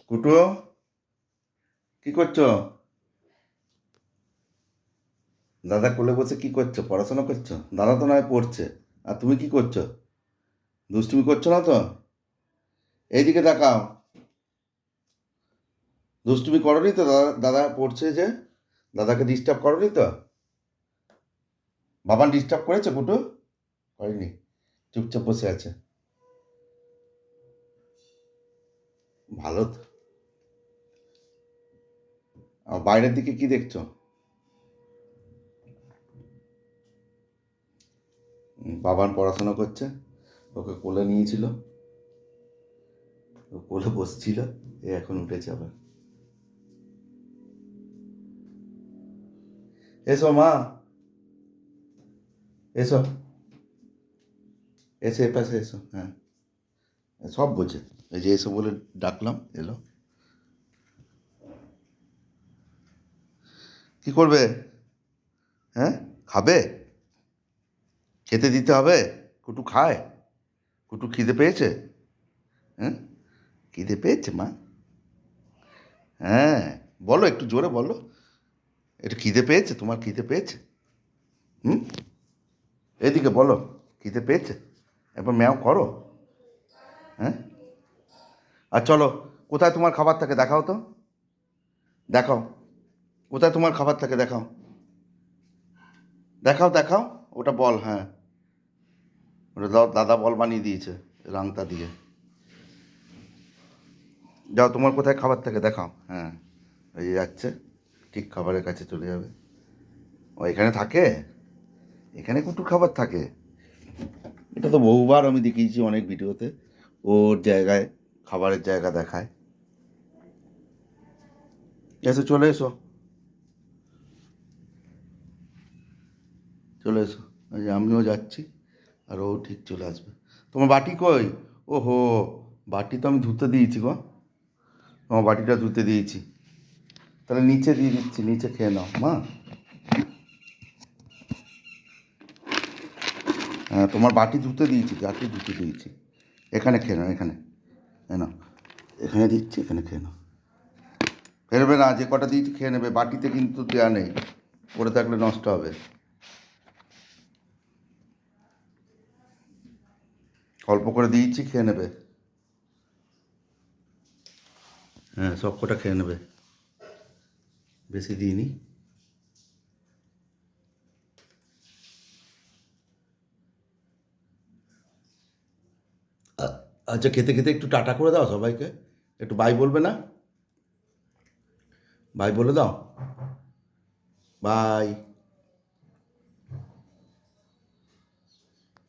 কুটু, কি করছো? দাদা কোলে বসে কি করছো? পড়াশোনা করছো? দাদা তো নয় পড়ছে। আর তুমি কি করছো? দুষ্টুমি করছো না তো? এইদিকে তাকাও। দুষ্টুমি করনি তো? দাদা দাদা পড়ছে যে, দাদাকে ডিস্টার্ব করনি তো? বাবান ডিস্টার্ব করেছে কুটু? করেনি। চুপচাপ বসে আছে। ভালো তো। আর বাইরের দিকে কি দেখছো? বাবান পড়াশোনা করছে। ওকে কোলে নিয়েছিল, ও কোলে বসছিল। এ এখন উঠেছে আবার। এসো মা, এসো, এসে এপাশে এসো। হ্যাঁ, সব বোঝে। এই যে এসো বলে ডাকলাম, এলো। কি করবে? হ্যাঁ, খাবে? খেতে দিতে হবে। কুটু খায়? কুটু খিদে পেয়েছে? হ্যাঁ, খিদে পেয়েছে মা? হ্যাঁ, বলো একটু জোরে বলো। একটু খিদে পেয়েছে? তোমার খিদে পেয়েছে? হুম, এদিকে বলো। খিদে পেয়েছে? একবার ম্যাও করো। হ্যাঁ, আর চলো, কোথায় তোমার খাবার থাকে দেখাও তো। দেখাও, কোথায় তোমার খাবার থাকে দেখাও। দেখাও দেখাও। ওটা বল, হ্যাঁ। ওটা দাদা বল বানিয়ে দিয়েছে রাংতা দিয়ে। যাও, তোমার কোথায় খাবার থাকে দেখাও। হ্যাঁ, এই যে যাচ্ছে, ঠিক খাবারের কাছে চলে যাবে। ও এখানে থাকে? এখানে কুটুর খাবার থাকে? এটা তো বহুবার আমি দেখিয়েছি অনেক ভিডিওতে। ওর জায়গায়, খাবারের জায়গা দেখায়। এসো, চলে এসো, চলে এসো। এই যে আমিও যাচ্ছি, আর ও ঠিক চলে আসবে। তোমার বাটি কই? ও হো, বাটি তো আমি ধুতে দিয়েছি গো। তোমার বাটিটা ধুতে দিয়েছি। তাহলে নিচে দিয়ে দিচ্ছি, নিচে খেয়ে নাও মা। হ্যাঁ, তোমার বাটি ধুতে দিয়েছি, বাটি ধুতে দিয়েছি। এখানে খেয়ে নাও, এখানে। হ্যাঁ, নাও, এখানে দিচ্ছি, এখানে খেয়ে নাও। ফেরবে না, যে কটা দিয়েছি খেয়ে নেবে। বাটিতে কিন্তু দেওয়া নেই, পড়ে থাকলে নষ্ট হবে। অল্প করে দিয়েছি, খেয়ে নেবে। হ্যাঁ, সব কটা খেয়ে নেবে, বেশি দিইনি। আচ্ছা, খেতে খেতে একটু টাটা করে দাও সবাইকে। একটু বাই বলবে না? বাই বলে দাও। বাই।